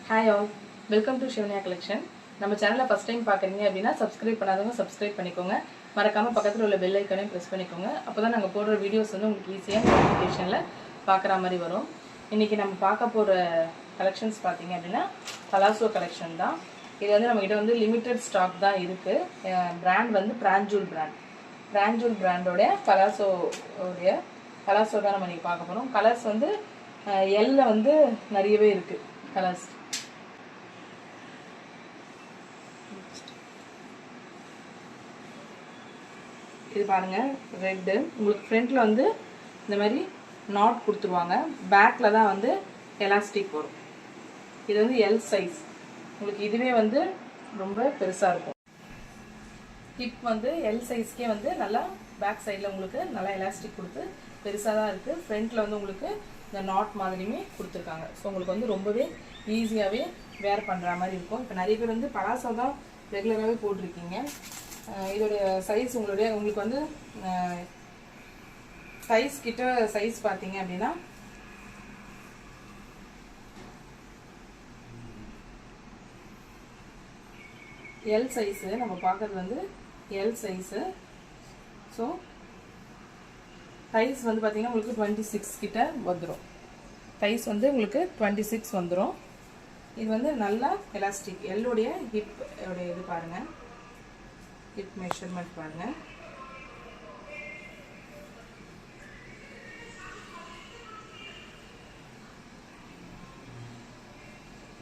Hi all, welcome to Shivanya Collection. நம்ம சேனலை first time பார்க்குறீங்க அப்படின்னா சப்ஸ்கிரைப் பண்ணாதவங்க சப்ஸ்கிரைப் பண்ணிக்கோங்க. மறக்காமல் பக்கத்தில் உள்ள பெல் ஐக்கனையும் ப்ரெஸ் பண்ணிக்கோங்க. அப்போ தான் நாங்கள் போடுற வீடியோஸ் வந்து உங்களுக்கு ஈஸியாக நோட்டிஃபிகேஷனில் பார்க்குற மாதிரி வரும். இன்றைக்கி நம்ம பார்க்க போகிற கலெக்ஷன்ஸ் பார்த்தீங்க அப்படின்னா பலாசோ கலெக்ஷன் தான். இது வந்து நம்மகிட்ட வந்து லிமிட்டட் ஸ்டாக் தான் இருக்குது. பிராண்ட் வந்து பிராஞ்சூல் பிராண்டோடைய பலாசோ தான் நம்ம இன்றைக்கி பார்க்க போகிறோம். கலர்ஸ் வந்து எல்ல வந்து நிறையவே இருக்குது கலர்ஸ். இது பாருங்க, ரெட்டு. உங்களுக்கு ஃப்ரண்ட்ல வந்து இந்த மாதிரி நாட் கொடுத்துருவாங்க. பேக்ல தான் வந்து எலாஸ்டிக் வரும். இது வந்து எல் சைஸ். உங்களுக்கு இதுவே வந்து ரொம்ப பெருசா இருக்கும். ஹிப் வந்து எல் சைஸ்க்கே வந்து நல்லா பேக் சைடில் உங்களுக்கு நல்லா எலாஸ்டிக் கொடுத்து பெருசாக தான் இருக்குது. ஃப்ரண்ட்ல வந்து உங்களுக்கு இந்த நாட் மாதிரியுமே கொடுத்துருக்காங்க. ஸோ உங்களுக்கு வந்து ரொம்பவே ஈஸியாகவே வேர் பண்ணுற மாதிரி இருக்கும். இப்போ நிறைய பேர் வந்து பலாசோ தான் ரெகுலராகவே போட்டிருக்கீங்க. இதோடைய சைஸ் உங்களுக்கு வந்து சைஸ் கிட்ட சைஸ் பார்த்தீங்க அப்படின்னா எல் சைஸு நம்ம பார்க்கறது வந்து எல் சைஸு. ஸோ சைஸ் வந்து பார்த்தீங்கன்னா உங்களுக்கு 26 கிட்ட வந்துடும். சைஸ் வந்து உங்களுக்கு 26 வந்துடும். இது வந்து நல்லா எலாஸ்டிக். எல்லுடைய ஹிப் இது பாருங்கள், ஹிப் மெஷர்மெண்ட் பாருங்க.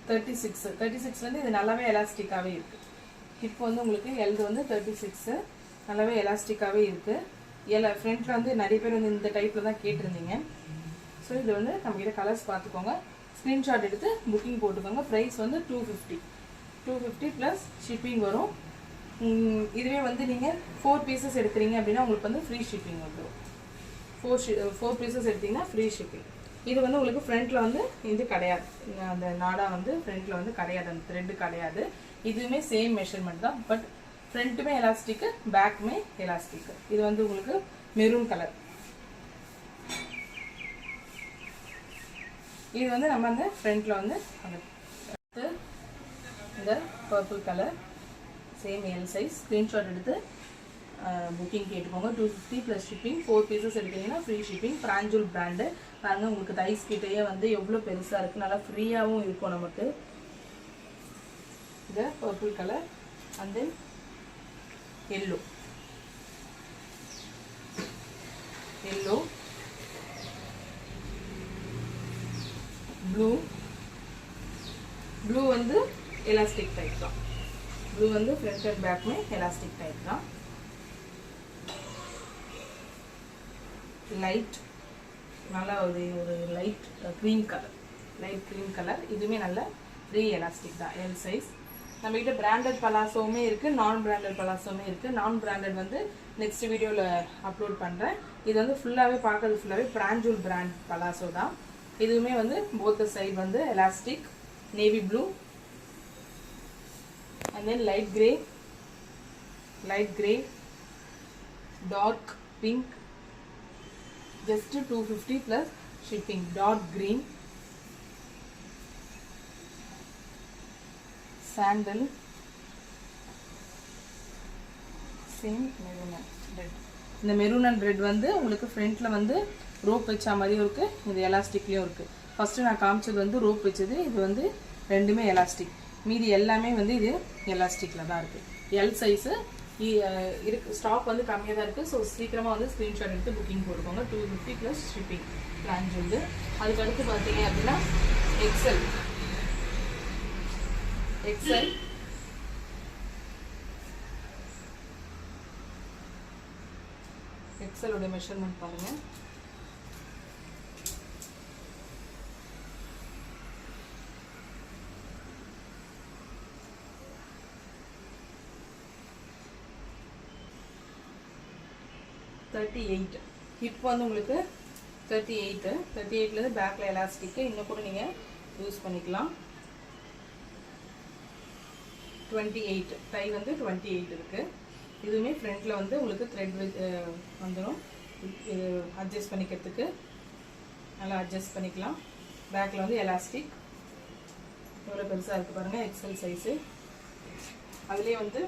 தேர்ட்டி சிக்ஸ் வந்து இது நல்லாவே எலாஸ்டிக்காகவே இருக்குது. ஹிப் வந்து உங்களுக்கு எல்து வந்து 36 நல்லாவே எலாஸ்டிக்காகவே இருக்குது. ஃப்ரண்ட்டில் வந்து நிறைய பேர் வந்து இந்த டைப்பில் தான் கேட்டிருந்தீங்க. ஸோ இது வந்து நம்மகிட்ட கலர்ஸ் பார்த்துக்கோங்க. ஸ்க்ரீன்ஷாட் எடுத்து புக்கிங் போட்டுக்கோங்க. ப்ரைஸ் வந்து 250 ப்ளஸ் ஷிப்பிங் வரும். இதுவே வந்து நீங்கள் 4 பீசஸ் எடுக்கிறீங்க அப்படின்னா உங்களுக்கு வந்து ஃப்ரீ ஷிப்பிங் வந்துடும். 4 பீசஸ் எடுத்தீங்கன்னா ஃப்ரீ ஷிப்பிங். இது வந்து உங்களுக்கு ஃப்ரண்ட்டில் வந்து இது கிடையாது. அந்த நாடா வந்து ஃப்ரண்ட்டில் வந்து கிடையாது, அந்த த்ரெட்டு கிடையாது. இதுவுமே சேம் மெஷர்மெண்ட் தான். பட் ஃப்ரண்ட்டுமே எலாஸ்டிக்கு, பேக்குமே எலாஸ்டிக்கு. இது வந்து உங்களுக்கு மெரூன் கலர். இது வந்து நம்ம அந்த ஃப்ரண்ட்டில் வந்து இந்த purple colour same L size. Screenshot எடுத்து புக்கிங் கேட்டுக்கோங்க. 250 ப்ளஸ் ஷிப்பிங். 4 பீசஸ் எடுத்தீங்கன்னா ஃப்ரீ ஷிப்பிங். பிராஞ்சூல் பிராண்டு பாருங்கள். உங்களுக்கு தைஸ் கிட்டேயே வந்து எவ்வளோ பெருசாக இருக்குது, நல்லா ஃப்ரீயாகவும் இருக்கும் நமக்கு. இந்த purple colour and then yellow blue வந்து எலாஸ்டிக் டைப் தான். ப்ளூ வந்து ஃப்ரண்ட் அண்ட் பேக்குமே எலாஸ்டிக் டைப் தான். லைட் நல்லா ஒரு லைட் க்ரீன் கலர். இதுவுமே நல்ல ஃப்ரீ எலாஸ்டிக் தான், எல் சைஸ். நம்மகிட்ட பிராண்டட் பலாசோவுமே இருக்குது, நான் பிராண்டட் பலாசோவுமே இருக்குது. நான் பிராண்டட் வந்து நெக்ஸ்ட் வீடியோவில் அப்லோட் பண்ணுறேன். இது வந்து பார்க்கறது ஃபுல்லாகவே பிராஞ்சூல் பிராண்ட் பலாசோ தான். இதுவுமே வந்து போத் சைடு வந்து elastic. Navy blue and then light gray, dark pink, just 250 plus shipping. Dark green, sandal, same maroon and red. இந்த மெரூன் அண்ட் ரெட் வந்து உங்களுக்கு ஃப்ரண்ட்ல வந்து ரோப் வச்ச மாதிரியும் இருக்கு, இது எலாஸ்டிக்லயும் இருக்கு. ஃபர்ஸ்ட் நான் காமிச்சது வந்து ரோப் வச்சது, இது வந்து ரெண்டுமே எலாஸ்டிக். மீதி எல்லாமே வந்து இது எலாஸ்டிக்கில் தான் இருக்குது. எல் சைஸு இருக்கு. ஸ்டாக் வந்து கம்மியாக தான் இருக்குது. ஸோ சீக்கிரமாக வந்து ஸ்க்ரீன்ஷாட் எடுத்து புக்கிங் போட்டுக்கோங்க. 250 ப்ளஸ் ஷிப்பிங் பிரான்ச் வந்து. அதுக்கடுத்து பார்த்தீங்க அப்படின்னா எக்ஸலோட மெஷர்மெண்ட் பாருங்கள். ஹிப் வந்து உங்களுக்கு 38லேருந்து பேக்கில் எலாஸ்டிக்கு இன்னும் கூட நீங்கள் யூஸ் பண்ணிக்கலாம். 28 டை வந்து 28 இருக்குது. இதுவுமே ஃப்ரண்ட்டில் வந்து உங்களுக்கு த்ரெட் வந்துடும். இது அட்ஜஸ்ட் பண்ணிக்கிறதுக்கு நல்லா அட்ஜஸ்ட் பண்ணிக்கலாம். பேக்கில் வந்து எலாஸ்டிக். எவ்வளோ பெருசாக இருக்குது பாருங்கள், எக்ஸல் சைஸு. அதுலேயே வந்து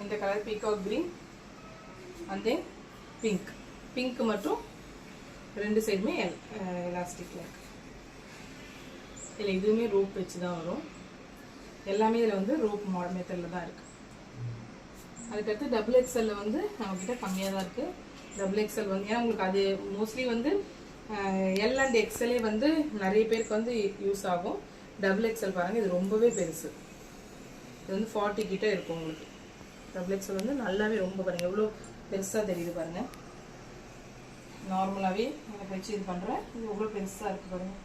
இந்த colour peacock green and then pink மட்டும் ரெண்டு சைடுமே எலாஸ்டிக்கில் இருக்குது. இதில் இதுவுமே ரோப் வச்சு தான் வரும். எல்லாமே இதில் வந்து ரோப் மெத்தடில் தான் இருக்குது. அதுக்கடுத்து டபுள் எக்ஸலில் வந்து நம்மக்கிட்ட கம்மியாக தான் இருக்குது. டபுள் எக்ஸல் வந்து ஏன்னா உங்களுக்கு அது மோஸ்ட்லி வந்து எல் அண்ட் எக்ஸலே வந்து நிறைய பேருக்கு வந்து யூஸ் ஆகும். டபுள் எக்ஸல் பாருங்கள், இது ரொம்பவே பெருசு. இது வந்து 40 கிட்ட இருக்கும் உங்களுக்கு. டபுள் எக்ஸல் வந்து நல்லாவே ரொம்ப பாருங்கள் எவ்வளோ பெருசாக தெரியுது பாருங்கள். நார்மலாகவே எனக்கு வச்சு இது பண்ணுறேன். இது எவ்வளோ பெருசாக இருக்குது பாருங்கள்.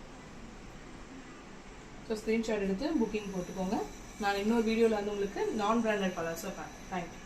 ஸோ ஸ்க்ரீன்ஷாட் எடுத்து புக்கிங் போட்டுக்கோங்க. நான் இன்னொரு வீடியோவில் வந்து உங்களுக்கு நான் பிராண்டட் கலர்ஸாக தேங்க்யூ.